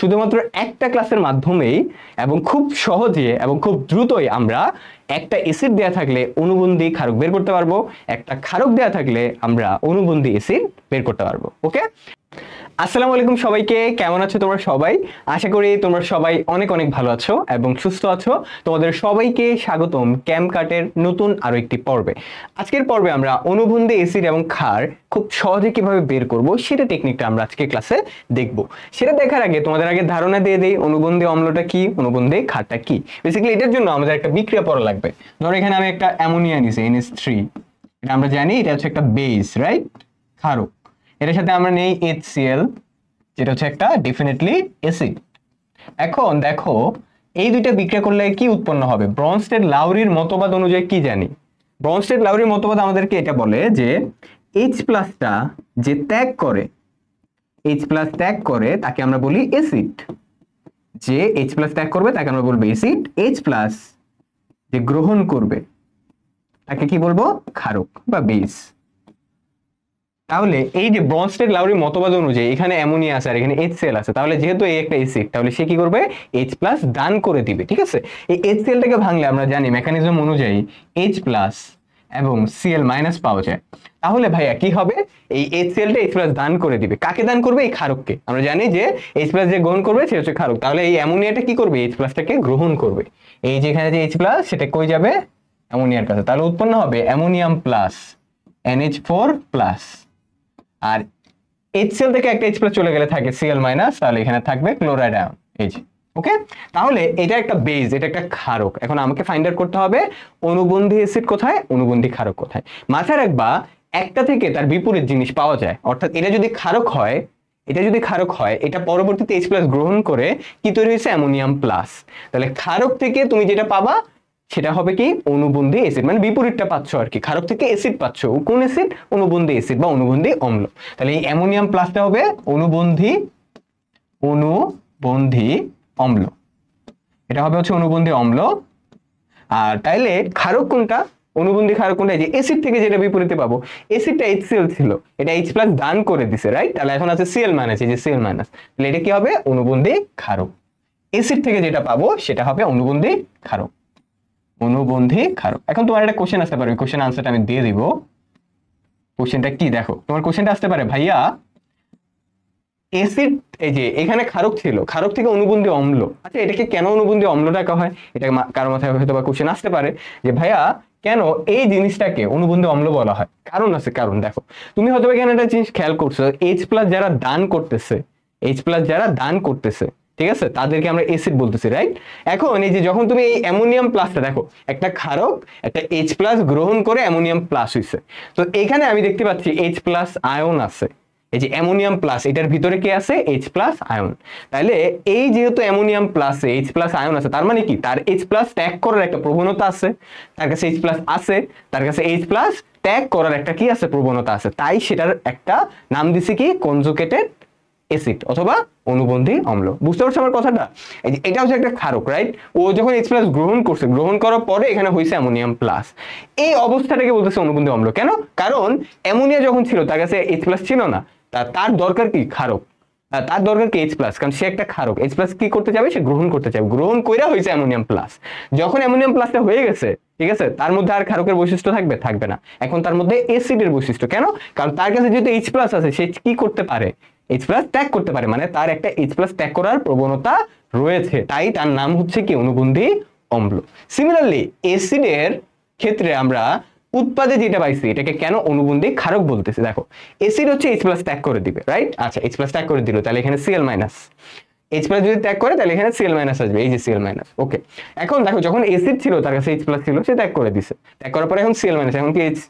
শুধুমাত্র একটা ক্লাসের মাধ্যমেই এবং খুব সহজে এবং খুব দ্রুতই আমরা একটা অ্যাসিড দেয়া থাকলে অণুবন্ধী ক্ষারক বের করতে পারবো, একটা ক্ষারক দেয়া থাকলে আমরা অণুবন্ধী অ্যাসিড বের করতে পারবো। ওকে, আসসালামু আলাইকুম সবাইকে, কেমন আছো তোমরা সবাই? আশা করি তোমরা সবাই অনেক অনেক ভালো আছো এবং সুস্থ আছো। তোমাদের সবাইকে স্বাগতম ক্যামকাটের নতুন আরো একটি পর্বে। আজকের পর্বে আমরা অণুবন্ধী অ্যাসিড এবং ক্ষার খুব সহজে কিভাবে বের করব সেটা টেকনিকটা আমরা আজকে ক্লাসে দেখব। সেটা দেখার আগে তোমাদের আগে ধারণা দিয়ে দেই অণুবন্ধী অম্লটা কি, অণুবন্ধী ক্ষারটা কি। বেসিক্যালি এটার জন্য আমাদের একটা বিক্রিয়া পড়া লাগবে। ধরো এখানে আমি একটা অ্যামোনিয়া নিছি NH3, এটা আমরা জানি এটা হচ্ছে একটা বেস, রাইট, ক্ষারক। এর সাথে আমরা নেই HCl, যেটা হচ্ছে একটা ডেফিনেটলি অ্যাসিড। এখন দেখো এই দুইটা বিক্রিয়া করলে কি উৎপন্ন হবে। ব্রনস্টেড-লাউরির মতবাদ অনুযায়ী কি জানি, ব্রনস্টেড-লাউরির মতবাদ আমাদেরকে এটা বলে যে H+টা যে ত্যাগ করে, H+ ত্যাগ করে তাকে আমরা বলি অ্যাসিড। যে H+ ত্যাগ করবে তাকে আমরা বলবো অ্যাসিড। H+ যে গ্রহণ করবে তাকে কি বলবো, ক্ষারক বা বেস। তাহলে এই যে ব্রনস্টেড-লাউরি মতবাদ অনুযায়ী এখানে অ্যামোনিয়া আছে আর এখানে HCl আছে, তাহলে যেহেতু এই একটা অ্যাসিড তাহলে সে কি করবে, H+ দান করে দিবে। ঠিক আছে, এই HClটাকে ভাঙলে আমরা জানি মেকানিজম অনুযায়ী H+ এবং Cl- পাওয়া যায়। তাহলে ভাইয়া কি হবে, এই HClটা H+ দান করে দিবে। কাকে দান করবে, এই ক্ষারককে। আমরা জানি যে H+ যে গ্রহণ করবে সে হচ্ছে ক্ষারক, তাহলে এই অ্যামোনিয়াটা কি করবে, H+টাকে গ্রহণ করবে। এই যে এখানে যে H+ সেটা কই যাবে, অ্যামোনিয়ার কাছে, তাহলে উৎপন্ন হবে অ্যামোনিয়াম প্লাস NH4+। আর HCl থেকে একটা H+ চলে গেলে থাকে Cl-, তাহলে এখানে থাকবে ক্লোরাইড আয়ন। এই যে ওকে, তাহলে এটা একটা বেস, এটা একটা ক্ষারক। এখন আমাকে ফাইন্ড আউট করতে হবে অণুবন্ধী অ্যাসিড কোথায়, অণুবন্ধী ক্ষারক কোথায়। মাথায় রাখবা একটা থেকে তার বিপরীত জিনিস পাওয়া যায়, অর্থাৎ এটা যদি ক্ষারক হয়, এটা পরবর্তীতে H+ গ্রহণ করে কি তৈরি হয়েছে, অ্যামোনিয়াম প্লাস। তাহলে ক্ষারক থেকে তুমি যেটা পাবা সেটা হবে কি, অণুবন্ধী অ্যাসিড, মানে বিপরীতটা পাচ্ছ আর কি। ক্ষারক থেকে অ্যাসিড পাচ্ছ, কোন অ্যাসিড, অণুবন্ধী অ্যাসিড বা অণুবন্ধী অম্ল। তাহলে এই অ্যামোনিয়াম প্লাসটা হবে অণুবন্ধী অম্ল, এটা হবে হচ্ছে অণুবন্ধী অম্ল। আর তাইলে ক্ষারক কোনটা, অণুবন্ধী ক্ষারক কোনটা, যে অ্যাসিড থেকে যেটা বিপরীতে পাবো, অ্যাসিডটা HCl ছিল, এটা H+ দান করে দিছে, রাইট। তাহলে এখন আছে Cl-, এই যে Cl-, তাহলে এটা কি হবে, অণুবন্ধী ক্ষারক। অ্যাসিড থেকে যেটা পাবো সেটা হবে অণুবন্ধী ক্ষারক, অণুবন্ধী ক্ষারক। এখন তোমার একটা কোশ্চেন আসতে পারে, ওই কোশ্চেন আনসারটা আমি দিয়ে দিব। কোশ্চেনটা কি দেখো, তোমার কোশ্চেনটা আসতে পারে, ভাইয়া অ্যাসিড, এই যে এখানে ক্ষারক ছিল, ক্ষারক থেকে অণুবন্ধী অম্ল, আচ্ছা এটাকে কেন অণুবন্ধী অম্ল ডাকা হয়, এটা কারো মাথায় হয়তো বা কোশ্চেন আসতে পারে যে ভাইয়া কেন এই জিনিসটাকে অণুবন্ধী অম্ল বলা হয়। কারণ আছে, কারণ দেখো তুমি হয়তো এখানে একটা জিনিস খেয়াল করছো, H+ যারা দান করতেছে, ঠিক আছে, তাদেরকে আমরা অ্যাসিড বলতেছি, রাইট। এখন এই যে যখন তুমি এই অ্যামোনিয়াম প্লাসটা দেখো, একটা ক্ষারক একটা H+ গ্রহণ করে অ্যামোনিয়াম প্লাস হইছে, তো এখানে আমি দেখতে পাচ্ছি H+ আয়ন আছে। এই যে অ্যামোনিয়াম প্লাস, এটার ভিতরে কি আছে, H+ আয়ন। তাহলে এই যেহেতু অ্যামোনিয়াম প্লাসে H+ আয়ন আছে, তার মানে কি, তার H+ ত্যাগ করার একটা প্রবণতা আছে, তার কাছে H+ আছে, তার কাছে H+ ত্যাগ করার একটা কি আছে, প্রবণতা আছে। তাই সেটার একটা নাম দিছি কি, কনজুগেটেড অ্যাসিড অথবা অণুবন্ধী অম্ল। বুঝতে পারছো আমার কথাটা? এই যে এটা হচ্ছে একটা ক্ষারক, রাইট। ও যখন H+ গ্রহণ করছে, গ্রহণ করার পরে এখানে হইছে অ্যামোনিয়াম প্লাস, এই অবস্থাটাকে বলতেছে অণুবন্ধী অম্ল। কেন? কারণ অ্যামোনিয়া যখন ছিল তার কাছে H+ ছিল না, তার দরকার কি, ক্ষারক, তার দরকার কি H+, কারণ সে একটা ক্ষারক। H+ কি করতে যাবে, সে গ্রহণ করতে চাবে, গ্রহণ কইরা হইছে অ্যামোনিয়াম প্লাস। যখন অ্যামোনিয়াম প্লাসটা হয়ে গেছে, ঠিক আছে, তার মধ্যে আর ক্ষারকের বৈশিষ্ট্য থাকবে না, এখন তার মধ্যে অ্যাসিডের বৈশিষ্ট্য। কেন? কারণ তার কাছে যেহেতু H+ আছে, সে কি করতে পারে, H+ ত্যাগ করতে পারে, মানে তার একটা H+ ত্যাগ করার প্রবণতা রয়েছে, তাই তার নাম হচ্ছে কি, অণুবন্ধী অম্ল। সিমিলারলি অ্যাসিডের ক্ষেত্রে আমরা উৎপাদে যেটা পাইছি এটাকে কেন অণুবন্ধী ক্ষারক বলতেছি, দেখো অ্যাসিড হচ্ছে H+ ত্যাগ করে দিবে, রাইট। আচ্ছা H+ ত্যাগ করে দিল, তাহলে এখানে Cl-, H+ যদি ত্যাগ করে তাহলে এখানে Cl- আসবে, এই যে Cl-। ওকে, এখন দেখো যখন অ্যাসিড ছিল তার কাছে H+ ছিল, সে ত্যাগ করে দিছে, ত্যাগ করার পরে এখন Cl-, এখন কি H+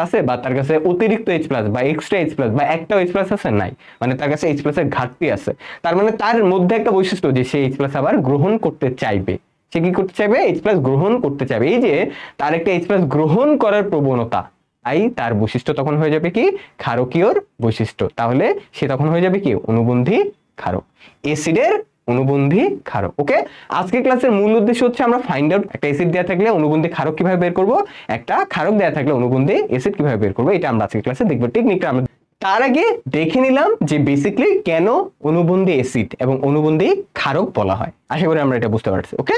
আছে, বা তার কাছে অতিরিক্ত H+ বা এক্সট্রা H+ বা একটাও H+ আছে নাই, মানে তার কাছে H+ এর ঘাটতি আছে। তার মানে তার মধ্যে একটা বৈশিষ্ট্য যে সে H+ আবার গ্রহণ করতে চাইবে, সে কি করতে চাইবে, H+ গ্রহণ করতে চাইবে। এই যে তার একটা H+ গ্রহণ করার প্রবণতা, তাই তার বৈশিষ্ট্য তখন হয়ে যাবে কি, ক্ষারকীয় বৈশিষ্ট্য। তাহলে সে তখন হয়ে যাবে কি, অণুবন্ধী ক্ষারক, অ্যাসিডের অণুবন্ধী ক্ষারক। ওকে, আজকের ক্লাসের মূল উদ্দেশ্য হচ্ছে আমরা ফাইন্ড আউট একটা অ্যাসিড দেয়া থাকলে অণুবন্ধী ক্ষারক কিভাবে বের করব, একটা ক্ষারক দেয়া থাকলে অণুবন্ধী অ্যাসিড কিভাবে বের করব, এটা আমরা আজকের ক্লাসে দেখব। টেকনিকটা আমরা তার আগে দেখে নিলাম যে বেসিক্যালি কেন অণুবন্ধী অ্যাসিড এবং অণুবন্ধী ক্ষারক বলা হয়। আশা করি আমরা এটা বুঝতে পারছি। ওকে,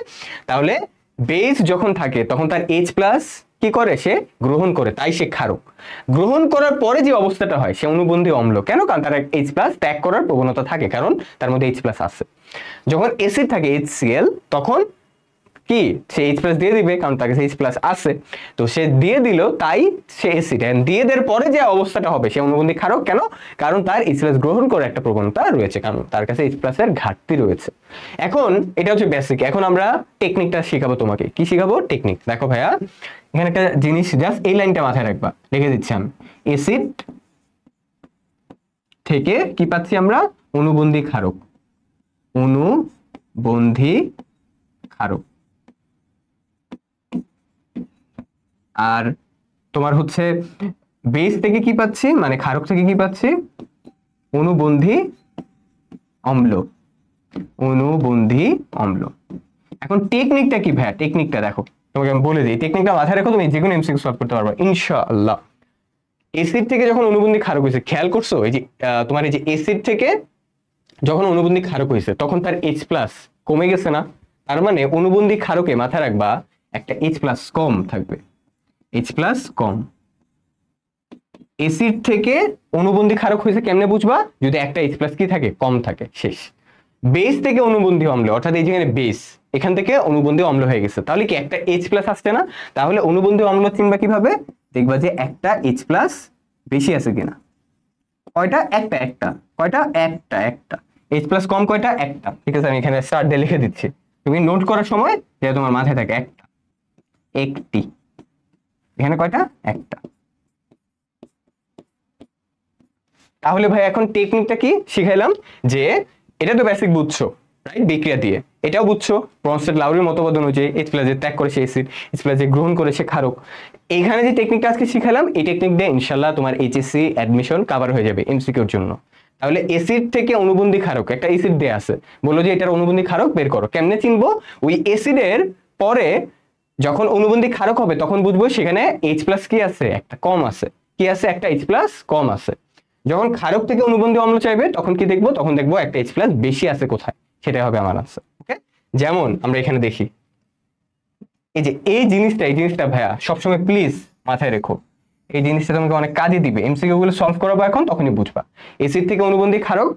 তাহলে বেস যখন থাকে তখন তার H প্লাস কি করে, সে গ্রহণ করে, তাই সে ক্ষারক। গ্রহণ করার পরে যে অবস্থাটা হয় সে অণুবন্ধী অম্ল। কেন? কারণ তার H প্লাস ত্যাগ করার প্রবণতা থাকে, কারণ তার মধ্যে H প্লাস আছে। যখন অ্যাসিড থাকে HCl, তখন কি সে H প্লাস দিয়ে দিবে, কারণ তার কাছে H প্লাস আছে, তো সে দিয়ে দিল, তাই সে অ্যাসিড। দিয়ে দেওয়ার পরে যে অবস্থাটা হবে সে অণুবন্ধী ক্ষারক। কেন? কারণ তার H প্লাস গ্রহণ করে একটা প্রবণতা রয়েছে, কারণ তার কাছে H প্লাস এর ঘাটতি রয়েছে। এখন এটা হচ্ছে বেসিক। এখন আমরা টেকনিকটা শিখাবো তোমাকে। কি শিখাবো? টেকনিক। দেখো ভাইয়া, এখানে একটা জিনিস জাস্ট এই লাইনটা মাথায় রাখবা, লিখে দিচ্ছি আমি। অ্যাসিড থেকে কি পাচ্ছি আমরা? অণুবন্ধী ক্ষারক। অণুবন্ধী ক্ষারক। আর তোমার হচ্ছে বেস থেকে কি পাচ্ছি, মানে ক্ষারক থেকে কি পাচ্ছি? অণুবন্ধী অম্ল। অণুবন্ধী অম্ল। এখন টেকনিকটা কি ভাইয়া? টেকনিকটা দেখো, তোমাকে আমি বলে দিই। টেকনিকটা মাথায় রেখো, তুমি যে কোনো এমসিকিউ সলভ করতে পারবে ইনশাআল্লাহ। অ্যাসিড থেকে যখন অণুবন্ধী ক্ষারক হয়েছে, খেয়াল করছো এই যে তোমার এই যে অ্যাসিড থেকে যখন অণুবন্ধী ক্ষারক হয়েছে তখন তার H প্লাস কমে গেছে না? তার মানে অণুবন্ধী ক্ষারকে মাথায় রাখবা একটা H প্লাস কম থাকবে। H প্লাস কম। অ্যাসিড থেকে অণুবন্ধী ক্ষারক হয়েছে কেমনে বুঝবা? যদি একটা H প্লাস কি থাকে, কম থাকে, শেষ। বেস থেকে অণুবন্ধী অম্ল, অর্থাৎ এই যেখানে বেস, এখান থেকে অণুবন্ধী অম্ল হয়ে গেছে, তাহলে কি একটা H প্লাস আসছে না? তাহলে অণুবন্ধী অম্ল চিনবা কিভাবে? দেখবা যে একটা H প্লাস বেশি আছে কিনা। কয়টা? একটা। একটা কয়টা? একটা। একটা। H প্লাস কম কয়টা? একটা। ঠিক আছে, আমি এখানে স্টার দিয়ে লিখে দিচ্ছি, তুমি নোট করার সময় যে তোমার মাথায় থাকে একটা, একটি। এখানে কয়টা? একটা। তাহলে ভাই এখন টেকনিকটা কি শিখাইলাম? যে এটা তো বেসিক বুঝছো, রাইট? বিক্রিয়া দিয়ে এটাও বুঝছো, ব্রনস্টেড লাউরির মতবাদ অনুযায়ী H প্লাস যে ত্যাগ করে সে অ্যাসিড, H প্লাস যে গ্রহণ করে সে ক্ষারক। এইখানে যে টেকনিকটা আজকে শিখালাম, এই টেকনিক দিয়ে ইনশাআল্লাহ তোমার এইচএসসি অ্যাডমিশন কভার হয়ে যাবে এমসিকিউর জন্য। তাহলে অ্যাসিড থেকে অণুবন্ধী ক্ষারক, একটা অ্যাসিড দেয়া আছে, বললো যে এটার অণুবন্ধী ক্ষারক বের করো। কেমনে চিনবো? ওই অ্যাসিডের পরে যখন অণুবন্ধী ক্ষারক হবে তখন বুঝবো সেখানে H প্লাস কি আছে, একটা কম আছে। কি আছে? একটা H প্লাস কম আছে। যখন ক্ষারক থেকে অণুবন্ধী অম্ল চাইবে তখন কি দেখবো? তখন দেখবো একটা H প্লাস বেশি আছে কোথায়, সেটাই হবে আমার আনসার। ওকে, যেমন আমরা এখানে দেখি এই যে এই জিনিসটা ভাইয়া সবসময় প্লিজ মাথায় রেখো। এই জিনিসটা তোমাকে অনেক কাজে দিবে। এমসিকিউ গুলো সলভ করাবো এখন, তখনই বুঝবা। অ্যাসিড থেকে অণুবন্ধী ক্ষারক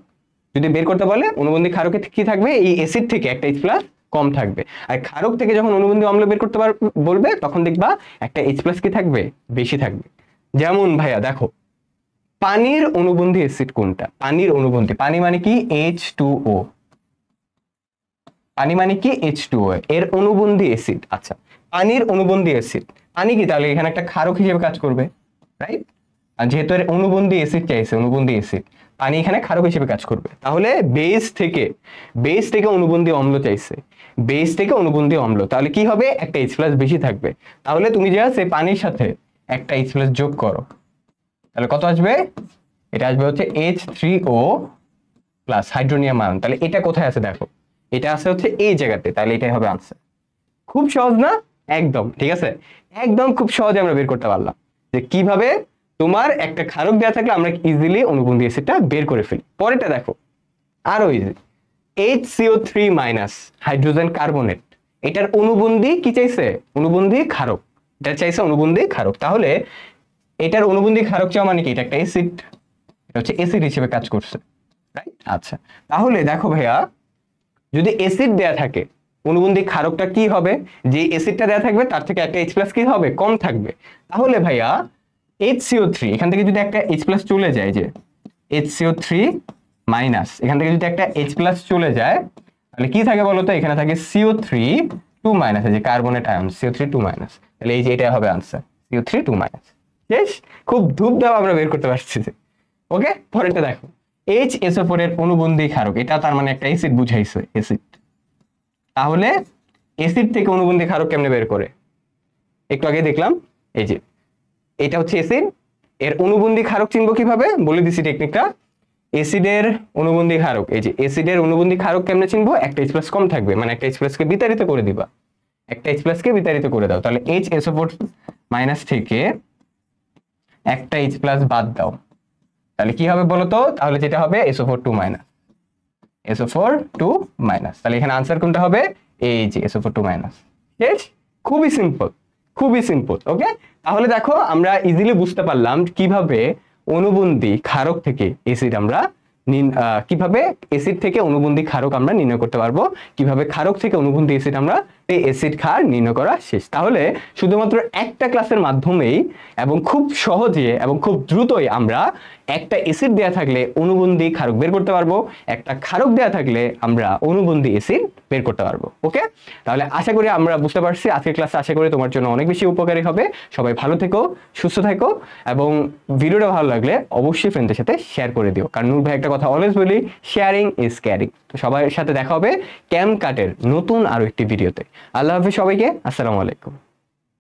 যদি বের করতে বলে, অণুবন্ধী ক্ষারকে কি থাকবে? এই অ্যাসিড থেকে একটা H প্লাস কম থাকবে। আর ক্ষারক থেকে যখন অণুবন্ধী অম্ল বের করতে বলবে তখন দেখবা একটা H প্লাস কি থাকবে? বেশি থাকবে। যেমন ভাইয়া দেখো, পানির অণুবন্ধী অ্যাসিড কোনটা? পানির অণুবন্ধী, পানি মানে কি? H2O। পানি মানে কি? H2O, এর অণুবন্ধী অ্যাসিড। আচ্ছা, পানির অণুবন্ধী অ্যাসিড, পানি কি তাহলে এখানে একটা ক্ষারক হিসেবে কাজ করবে, রাইট? আর যেহেতু এর অণুবন্ধী অ্যাসিড চাইছে, অণুবন্ধী অ্যাসিড, পানি এখানে ক্ষারক হিসেবে কাজ করবে। তাহলে বেস থেকে অণুবন্ধী অম্ল চাইছে, বেস থেকে অণুবন্ধী অম্ল, তাহলে কি হবে? একটা H প্লাস বেশি থাকবে। তাহলে তুমি যে আছে পানির সাথে একটা H প্লাস যোগ করো, তাহলে কত আসবে? এটা আসবে হচ্ছে H3O প্লাস হাইড্রোনিয়াম আয়ন। তাহলে এটা কোথায় আছে দেখো, এটা আছে হচ্ছে এই জায়গাতে, তাহলে এটাই হবে আনসার। খুব সহজ না? একদম ঠিক আছে, একদম খুব সহজে আমরা বের করতে পারলাম যে কিভাবে তোমার একটা ক্ষারক দেওয়া থাকলে আমরা ইজিলি অণুবন্ধী অ্যাসিডটা বের করে ফেলি। পরেরটা দেখো, আরো easy. HCO3 minus hydrogen carbonate, এটার অণুবন্ধী কি চাইছে? অণুবন্ধী ক্ষারক। এটা চাইছে অণুবন্ধী ক্ষারক। তাহলে এটার অণুবন্ধী ক্ষারক চাওয়া মানে কি? এটা একটা অ্যাসিড, এটা হচ্ছে অ্যাসিড হিসেবে কাজ করছে, রাইট? আচ্ছা, তাহলে দেখো ভাইয়া, যদি অ্যাসিড দেয়া থাকে অণুবন্ধী ক্ষারকটা কি হবে? যে অ্যাসিডটা দেয়া থাকবে তার থেকে একটা H প্লাস কি হবে? কম থাকবে। তাহলে ভাইয়া HCO3 এখান থেকে যদি একটা H প্লাস চলে যায়, যে HCO3 মাইনাস, এখান থেকে যদি একটা H প্লাস চলে যায়, তাহলে কি থাকে বলতো? এখানে থাকে CO3 2 মাইনাস, এই যে কার্বনেট আয়ন CO3 2 মাইনাস। তাহলে এই যে এটা হবে আনসার, CO3 2 মাইনাস। শেষ। খুব ধূপধাপ আমরা বের করতে পারছি। ওকে, পরেরটা দেখো, HSO4 এর অণুবন্ধী ক্ষারক, এটা তার মানে একটা অ্যাসিড বুঝাইছে, অ্যাসিড। তাহলে অ্যাসিড থেকে অণুবন্ধী ক্ষারক কেমনে বের করে? একটু আগে দেখলাম, এই যে এটা হচ্ছে অ্যাসিড, এর অণুবন্ধী ক্ষারক চিনবো কিভাবে? বলে দিছি টেকনিকটা। অ্যাসিডের অণুবন্ধী ক্ষারক, এই যে অ্যাসিডের অণুবন্ধী ক্ষারক কেমনে চিনবো? একটা H প্লাস কম থাকবে, মানে একটা H প্লাস কে বিতাড়িত করে দিবা, একটা H প্লাস কে বিতাড়িত করে দাও। তাহলে HSO4 মাইনাস থেকে একটা H প্লাস বাদ দাও, তাহলে কি হবে বলো তো? তাহলে যেটা হবে SO4 2 মাইনাস, SO4 2 মাইনাস। তাহলে এখানে আনসার কোনটা হবে? এই যে SO4 2 মাইনাস। ঠিক, খুবই সিম্পল, খুবই সিম্পল। ওকে, তাহলে দেখো আমরা ইজিলি বুঝতে পারলাম কিভাবে অণুবন্ধী ক্ষারক থেকে অ্যাসিড আমরা কিভাবে অ্যাসিড থেকে অণুবন্ধী ক্ষারক আমরা নির্ণয় করতে পারবো, কিভাবে ক্ষারক থেকে অণুবন্ধী অ্যাসিড আমরা এই অ্যাসিড ক্ষার নির্ণয় করা শেষ। তাহলে শুধুমাত্র একটা ক্লাসের মাধ্যমেই এবং খুব সহজে এবং খুব দ্রুতই আমরা একটা অ্যাসিড দেয়া থাকলে অণুবন্ধী ক্ষারক বের করতে পারবো, একটা ক্ষারক দেয়া থাকলে আমরা অণুবন্ধী অ্যাসিড বের করতে পারবো। ওকে, তাহলে আশা করি আমরা বুঝতে পারছি আজকের ক্লাসে, আশা করি তোমার জন্য অনেক বেশি উপকারী হবে। সবাই ভালো থেকো, সুস্থ থেকো, এবং ভিডিওটা ভালো লাগলে অবশ্যই ফ্রেন্ডদের সাথে শেয়ার করে দিও, কারণ নূর ভাই একটা কথা অলওয়েজ বলি, শেয়ারিং ইজ কেয়ারিং। তো সবার সাথে দেখা হবে ক্যামকাটের নতুন আরো একটি ভিডিওতে। আল্লাহ হাফেজ সবাইকে, আসসালামু আলাইকুম।